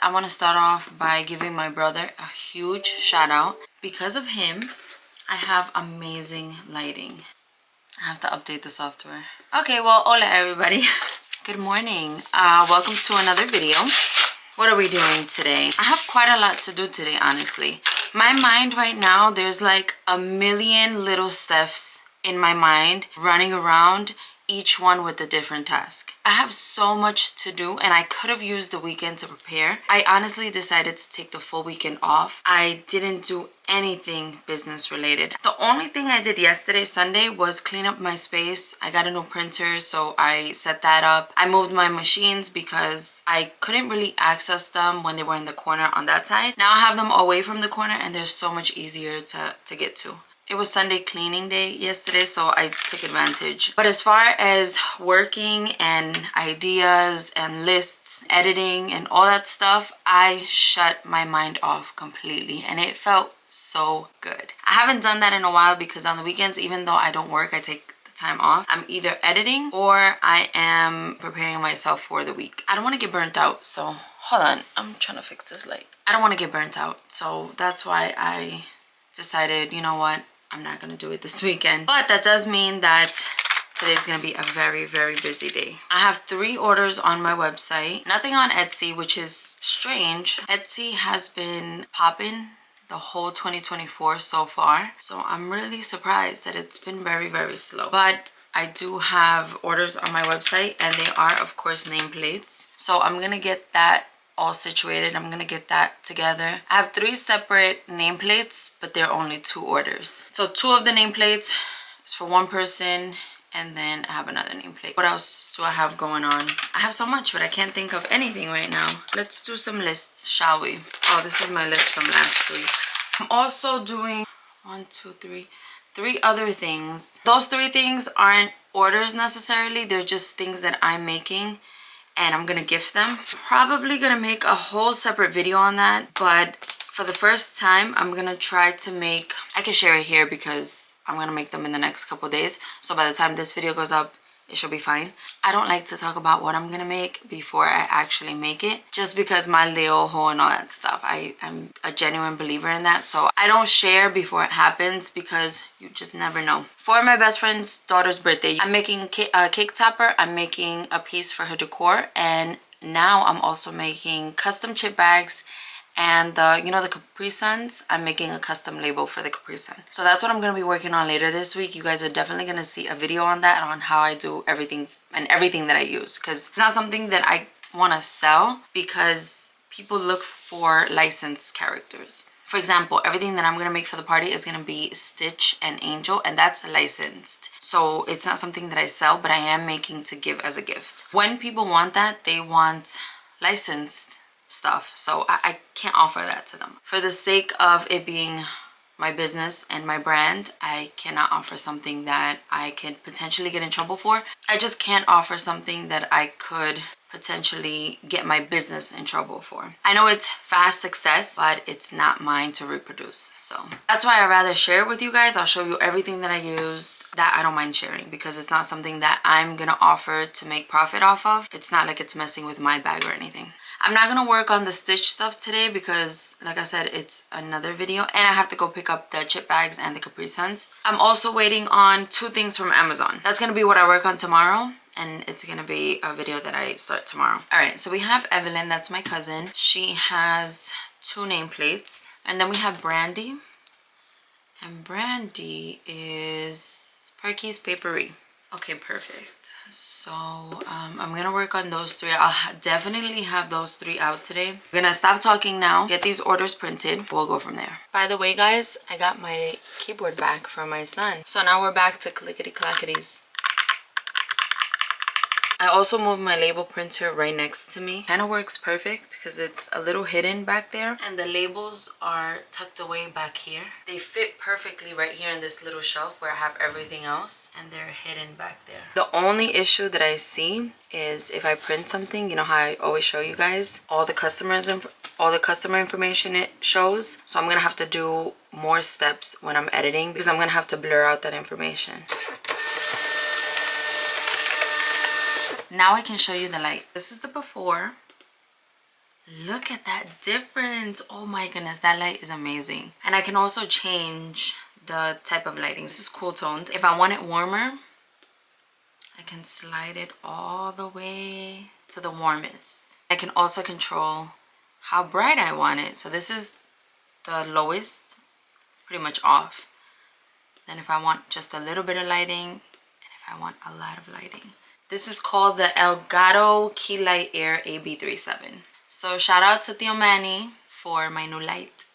I want to start off by giving my brother a huge shout out. Because of him, I have amazing lighting. I have to update the software. Okay, well, hola everybody. Good morning. Welcome to another video. What are we doing today? I have quite a lot to do today, honestly. My mind right now, there's like a million little Steffs in my mind running around, each one with a different task. I have so much to do and I could have used the weekend to prepare. I honestly decided to take the full weekend off. I didn't do anything business related. The only thing I did yesterday, Sunday, was clean up my space. I got a new printer, so I set that up. I moved my machines because I couldn't really access them when they were in the corner on that side. Now I have them away from the corner and they're so much easier to get to. It was Sunday cleaning day yesterday, so I took advantage. But as far as working and ideas and lists, editing and all that stuff, I shut my mind off completely and it felt so good. I haven't done that in a while because on the weekends, even though I don't work, I take the time off. I'm either editing or I am preparing myself for the week. I don't want to get burnt out, so hold on. I'm trying to fix this light. I don't want to get burnt out, so that's why I decided, you know what? I'm not gonna do it this weekend, but that does mean that today's gonna be a very, very busy day. I have 3 orders on my website, nothing on Etsy, which is strange. Etsy has been popping the whole 2024 so far, so I'm really surprised that it's been very, very slow. But I do have orders on my website and they are, of course, nameplates. So I'm gonna get that all situated. I'm gonna get that together. I have 3 separate nameplates, but they're only 2 orders. So 2 of the nameplates is for 1 person, and then I have another nameplate. What else do I have going on? I have so much, but I can't think of anything right now. Let's do some lists, shall we? Oh, this is my list from last week. I'm also doing 3 other things. Those 3 things aren't orders necessarily. They're just things that I'm making and I'm gonna gift them. Probably gonna make a whole separate video on that, but for the first time I'm gonna try to make, I can share it here because I'm gonna make them in the next couple days, so by the time this video goes up it should be fine. I don't like to talk about what I'm gonna make before I actually make it, just because my Leoho and all that stuff. I'm a genuine believer in that, so I don't share before it happens because you just never know. For my best friend's daughter's birthday, I'm making a cake topper, I'm making a piece for her decor, and now I'm also making custom chip bags and the, you know, the Capri Suns. I'm making a custom label for the Capri Sun. So that's what I'm going to be working on later this week. You guys are definitely going to see a video on that, on how I do everything and everything that I use, because it's not something that I want to sell because people look for licensed characters. For example, everything that I'm going to make for the party is going to be Stitch and Angel, and that's licensed. So it's not something that I sell, but I am making to give as a gift. When people want that, they want licensed stuff, so I can't offer that to them. For the sake of it being my business and my brand, I cannot offer something that I could potentially get in trouble for. I just can't offer something that I could potentially get my business in trouble for. I know it's fast success, but it's not mine to reproduce. So that's why I'd rather share it with you guys. I'll show you everything that I used that I don't mind sharing, because it's not something that I'm gonna offer to make profit off of. It's not like it's messing with my bag or anything. I'm not gonna work on the Stitch stuff today because, like I said, it's another video and I have to go pick up the chip bags and the Capri Suns. I'm also waiting on 2 things from Amazon. That's gonna be what I work on tomorrow, and it's gonna be a video that I start tomorrow. All right, so we have Evelyn, that's my cousin. She has 2 nameplates. And then we have Brandy. And Brandy is Parky's Papery. Okay, perfect. So I'm gonna work on those 3. I'll definitely have those 3 out today. I'm gonna stop talking now, get these orders printed. We'll go from there. By the way, guys, I got my keyboard back from my son. So now we're back to clickety clackities. I also moved my label printer right next to me. Kind of works perfect because it's a little hidden back there and the labels are tucked away back here. They fit perfectly right here in this little shelf where I have everything else, and they're hidden back there. The only issue that I see is if I print something, you know how I always show you guys all the customer information it shows. So I'm gonna have to do more steps when I'm editing because I'm gonna have to blur out that information. Now I can show you the light. This is the before Look at that difference. Oh my goodness, that light is amazing. And I can also change the type of lighting. This is cool toned. If I want it warmer, I can slide it all the way to the warmest. I can also control how bright I want it. So this is the lowest, pretty much off. Then if I want just a little bit of lighting, and if I want a lot of lighting. This is called the Elgato Key Light Air AB37. So shout out to Theo Manny for my new light.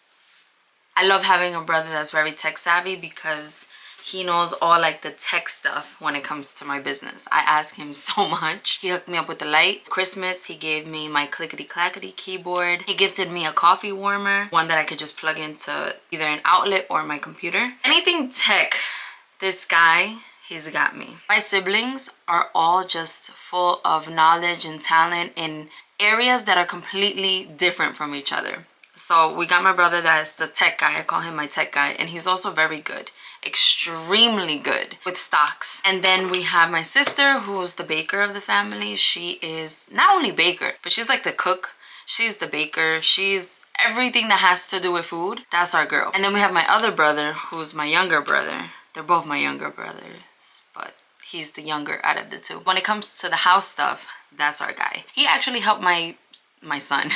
I love having a brother that's very tech savvy because he knows all like the tech stuff when it comes to my business. I ask him so much. He hooked me up with the light. Christmas, he gave me my clickety clackety keyboard. He gifted me a coffee warmer, one that I could just plug into either an outlet or my computer. Anything tech, this guy, he's got me. My siblings are all just full of knowledge and talent in areas that are completely different from each other. So we got my brother that's the tech guy. I call him my tech guy, and he's also very good, extremely good with stocks. And then we have my sister, who's the baker of the family. She is not only baker, but she's like the cook. She's the baker. She's everything that has to do with food. That's our girl. And then we have my other brother, who's my younger brother. They're both my younger brothers, but he's the younger out of the two. When it comes to the house stuff, that's our guy. He actually helped my son.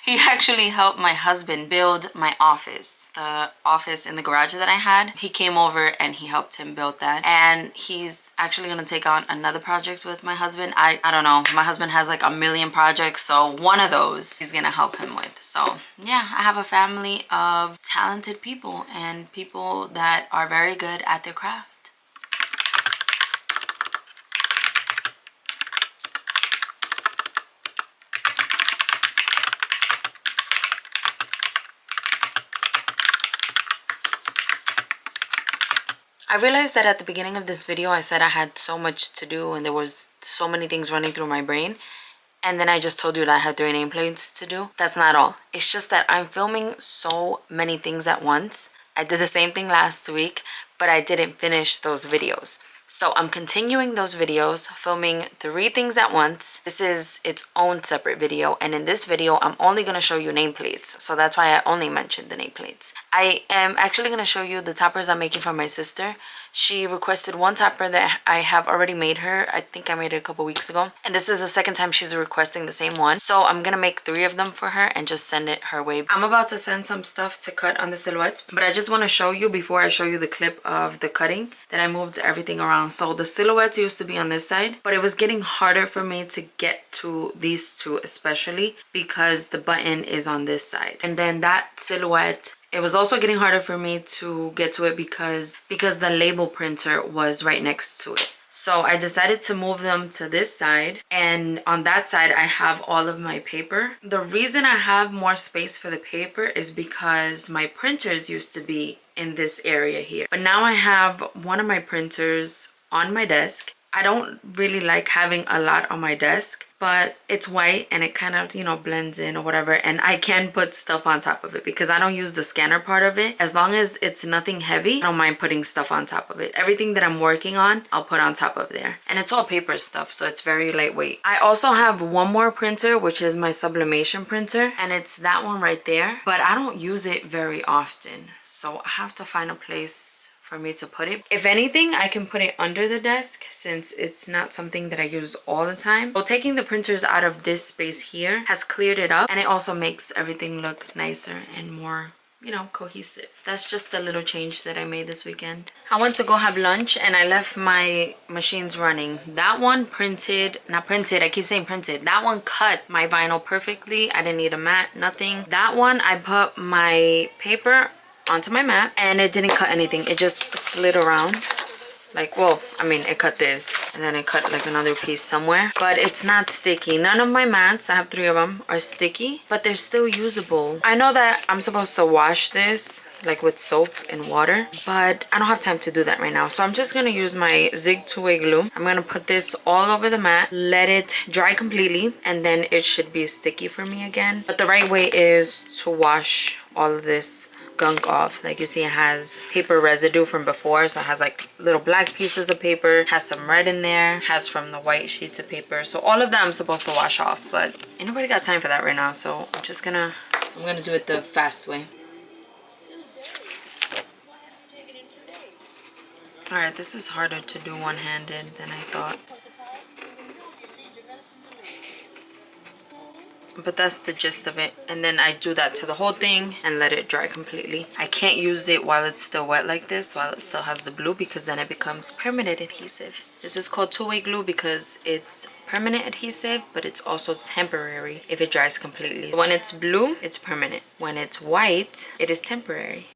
He actually helped my husband build my office. The office in the garage that I had. He came over and he helped him build that. And he's actually gonna take on another project with my husband. I don't know. My husband has like a million projects, so one of those he's gonna help him with. So yeah, I have a family of talented people and people that are very good at their craft. I realized that at the beginning of this video I said I had so much to do and there was so many things running through my brain, and then I just told you that I had 3 nameplates to do. That's not all. It's just that I'm filming so many things at once. I did the same thing last week, but I didn't finish those videos. So I'm continuing those videos, filming 3 things at once. This is its own separate video, and in this video I'm only going to show you nameplates, so that's why I only mentioned the nameplates. I am actually going to show you the toppers I'm making for my sister. She requested one topper that I have already made her. I think I made it a couple weeks ago, and this is the second time she's requesting the same one. So I'm gonna make 3 of them for her and just send it her way. I'm about to send some stuff to cut on the silhouettes, but I just want to show you before I show you the clip of the cutting that I moved everything around. So the silhouettes used to be on this side, but it was getting harder for me to get to these 2 especially because the button is on this side. And then that silhouette, it was also getting harder for me to get to it because the label printer was right next to it. So I decided to move them to this side, and on that side I have all of my paper. The reason I have more space for the paper is because my printers used to be in this area here, but now I have one of my printers on my desk. I don't really like having a lot on my desk, but it's white and it kind of, you know, blends in or whatever, and I can put stuff on top of it because I don't use the scanner part of it. As long as it's nothing heavy, I don't mind putting stuff on top of it. Everything that I'm working on, I'll put on top of there, and it's all paper stuff, so it's very lightweight. I also have one more printer, which is my sublimation printer, and it's that one right there, but I don't use it very often, so I have to find a place for me to put it. If anything, I can put it under the desk since it's not something that I use all the time. So taking the printers out of this space here has cleared it up, and it also makes everything look nicer and more, you know, cohesive. That's just the little change that I made this weekend. I went to go have lunch and I left my machines running. That one printed, not printed, I keep saying printed. That one cut my vinyl perfectly. I didn't need a mat, nothing. That one, I put my paper onto my mat and it didn't cut anything. It just slid around. Like, well, I mean, it cut this and then it cut like another piece somewhere, but it's not sticky. None of my mats, I have 3 of them, are sticky, but they're still usable. I know that I'm supposed to wash this like with soap and water, but I don't have time to do that right now. So I'm just gonna use my Zig 2-way glue. I'm gonna put this all over the mat, let it dry completely, and then it should be sticky for me again. But the right way is to wash all of this gunk off. Like you see, it has paper residue from before, so it has like little black pieces of paper, has some red in there, has from the white sheets of paper. So all of that I'm supposed to wash off, but ain't nobody got time for that right now, so I'm gonna do it the fast way. All right, this is harder to do one-handed than I thought. But that's the gist of it. And then I do that to the whole thing and let it dry completely. I can't use it while it's still wet like this, while it still has the glue, because then it becomes permanent adhesive. This is called two-way glue because it's permanent adhesive, but it's also temporary if it dries completely. When it's blue, it's permanent. When it's white, it is temporary.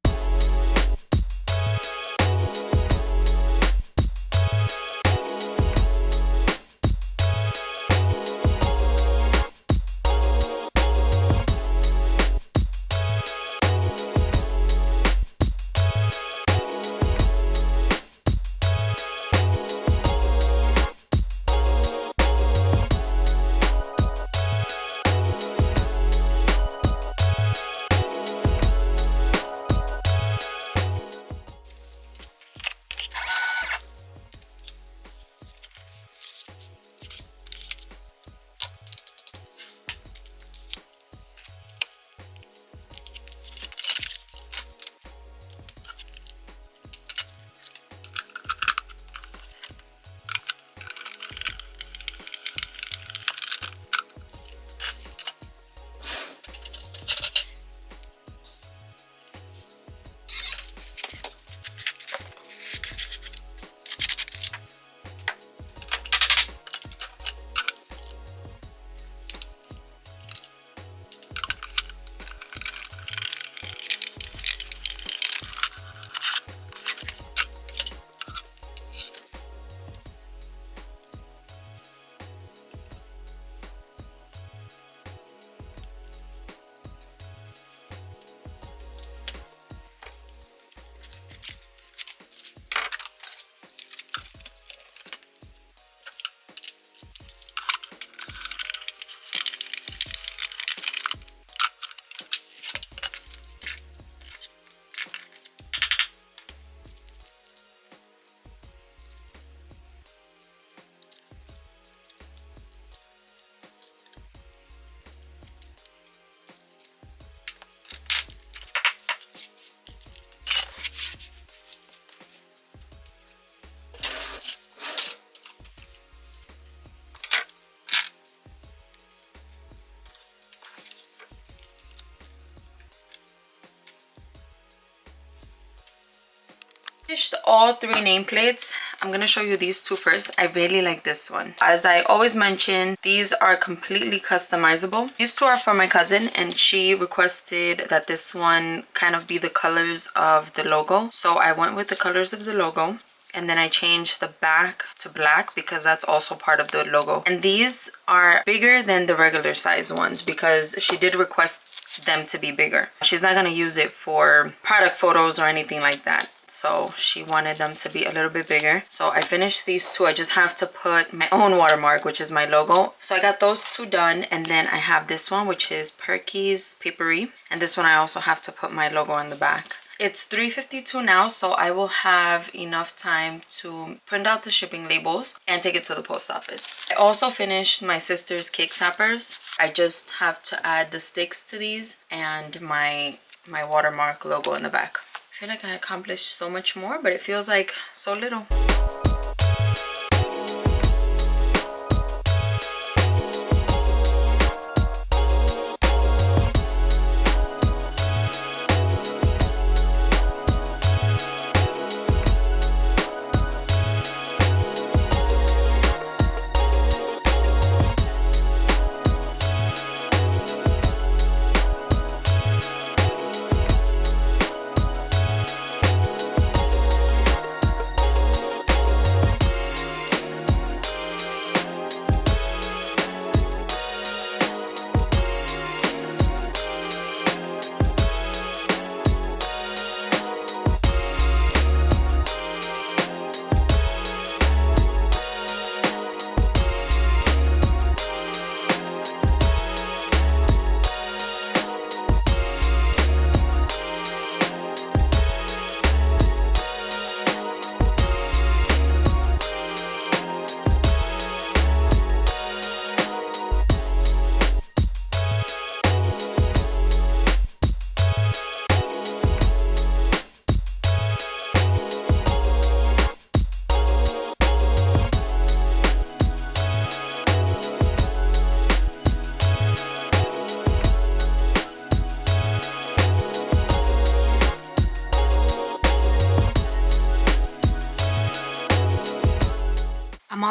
Finished all 3 nameplates. I'm gonna show you these 2 first. I really like this one. As I always mention, these are completely customizable. These 2 are for my cousin, and she requested that this one kind of be the colors of the logo. So I went with the colors of the logo, and then I changed the back to black because that's also part of the logo. And these are bigger than the regular size ones because she did request them to be bigger. She's not gonna use it for product photos or anything like that, so she wanted them to be a little bit bigger. So I finished these 2. I just have to put my own watermark, which is my logo. So I got those 2 done, and then I have this one, which is Perky's Papery, and this one I also have to put my logo on the back. It's 3:52 now, so I will have enough time to print out the shipping labels and take it to the post office. I also finished my sister's cake toppers. I just have to add the sticks to these and my watermark logo in the back. I feel like I accomplished so much more, but it feels like so little.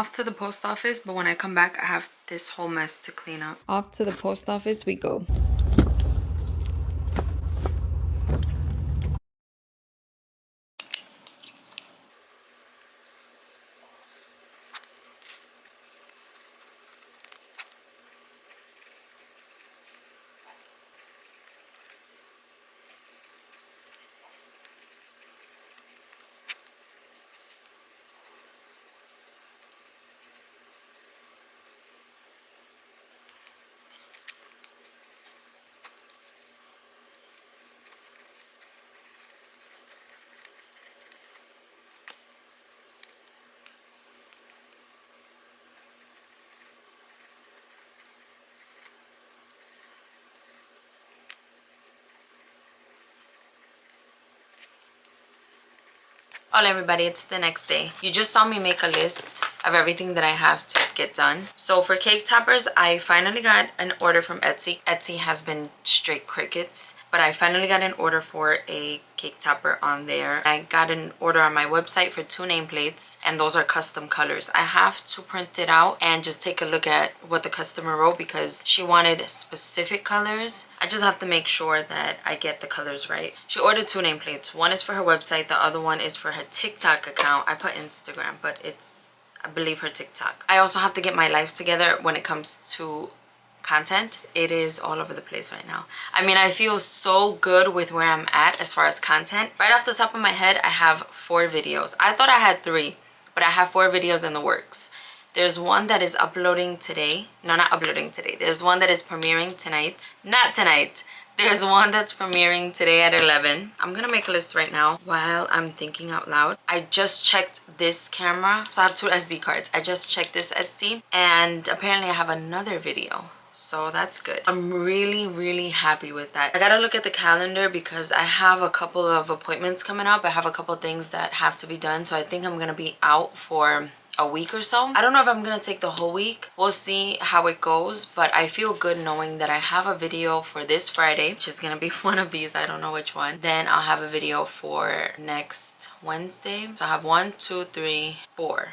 off to the post office, but when I come back, I have this whole mess to clean up. Off to the post office we go. Hola everybody, it's the next day. You just saw me make a list of everything that I have to get done. So for cake toppers, I finally got an order from Etsy. Etsy has been straight crickets, but I finally got an order for a cake topper on there. I got an order on my website for 2 nameplates, and those are custom colors. I have to print it out and just take a look at what the customer wrote because she wanted specific colors. I just have to make sure that I get the colors right. She ordered 2 nameplates. One is for her website, the other one is for her TikTok account. I put Instagram, but it's, I believe, her TikTok. I also have to get my life together when it comes to content. It is all over the place right now. I mean, I feel so good with where I'm at as far as content. Right off the top of my head, I have 4 videos. I thought I had 3, but I have 4 videos in the works. There's one that is uploading today. No, not uploading today. There's one that is premiering tonight. Not tonight. There's one that's premiering today at 11. I'm gonna make a list right now while I'm thinking out loud. I just checked this camera. So I have 2 SD cards. I just checked this SD and apparently I have another video. So that's good. I'm really happy with that. I gotta look at the calendar because I have a couple of appointments coming up. I have a couple things that have to be done. So I think I'm gonna be out for a week or so. I don't know if I'm gonna take the whole week. We'll see how it goes, but I feel good knowing that I have a video for this Friday, which is gonna be one of these. I don't know which one. Then I'll have a video for next Wednesday. So I have 1, 2, 3, 4.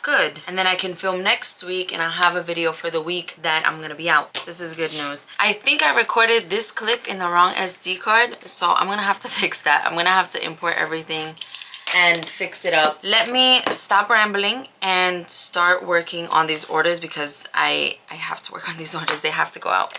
Good. And then I can film next week and I'll have a video for the week that I'm gonna be out. This is good news. I think I recorded this clip in the wrong SD card, so I'm gonna have to fix that. I'm gonna have to import everything and fix it up. Let me stop rambling and start working on these orders because I have to work on these orders. They have to go out.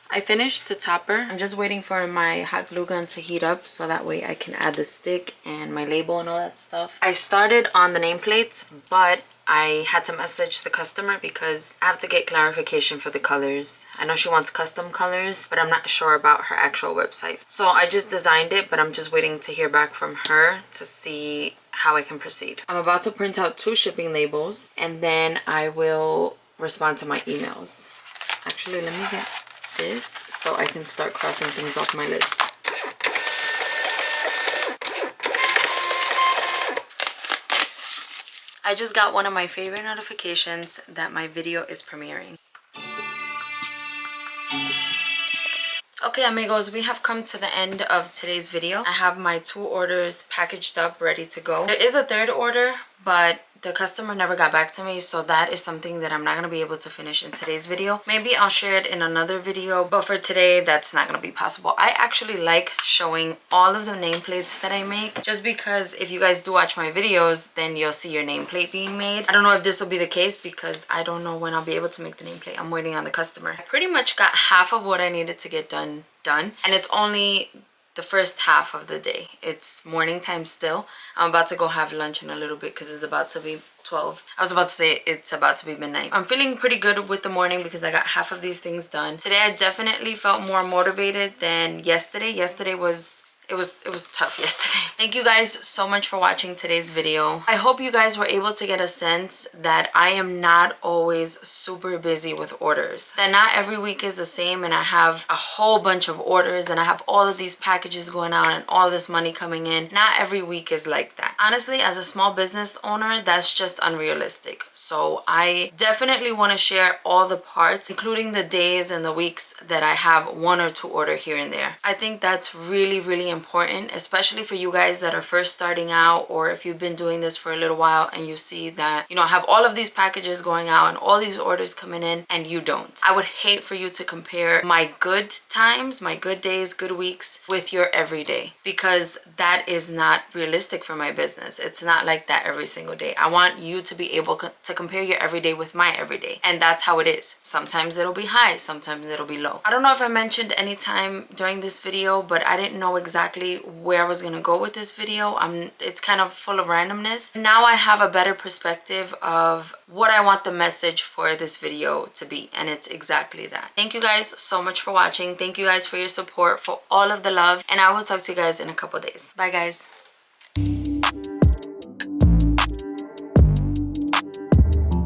I finished the topper. I'm just waiting for my hot glue gun to heat up so that way I can add the stick and my label and all that stuff. I started on the nameplates, but I had to message the customer because I have to get clarification for the colors. I know she wants custom colors, but I'm not sure about her actual website. So I just designed it, but I'm just waiting to hear back from her to see how I can proceed. I'm about to print out 2 shipping labels and then I will respond to my emails. Actually, let me get this so I can start crossing things off my list. I just got one of my favorite notifications that my video is premiering. Okay amigos, we have come to the end of today's video. I have my 2 orders packaged up, ready to go. There is a 3rd order, but the customer never got back to me, so that is something that I'm not going to be able to finish in today's video. Maybe I'll share it in another video, but for today that's not going to be possible. I actually like showing all of the nameplates that I make just because if you guys do watch my videos, then you'll see your nameplate being made. I don't know if this will be the case because I don't know when I'll be able to make the nameplate. I'm waiting on the customer. I pretty much got half of what I needed to get done, and it's only the first half of the day. It's morning time still. I'm about to go have lunch in a little bit because it's about to be 12. I was about to say it's about to be midnight. I'm feeling pretty good with the morning because I got half of these things done. Today I definitely felt more motivated than yesterday. Yesterday was it was tough yesterday. Thank you guys so much for watching today's video. I hope you guys were able to get a sense that I am not always super busy with orders. That not every week is the same and I have a whole bunch of orders and I have all of these packages going out and all this money coming in. Not every week is like that. Honestly, as a small business owner, that's just unrealistic. So I definitely want to share all the parts, including the days and the weeks that I have one or two order here and there. I think that's really, really important, especially for you guys that are first starting out, or if you've been doing this for a little while and you see that, you know, I have all of these packages going out and all these orders coming in and you don't. I would hate for you to compare my good times, my good days, good weeks with your everyday, because that is not realistic for my business. It's not like that every single day. I want you to be able to compare your everyday with my everyday, and that's how it is. Sometimes it'll be high, sometimes it'll be low. I don't know if I mentioned any time during this video, but I didn't know exactly where I was gonna go with this video. It's kind of full of randomness. Now I have a better perspective of what I want the message for this video to be, and it's exactly that. Thank you guys so much for watching. Thank you guys for your support, for all of the love, and I will talk to you guys in a couple days. Bye guys.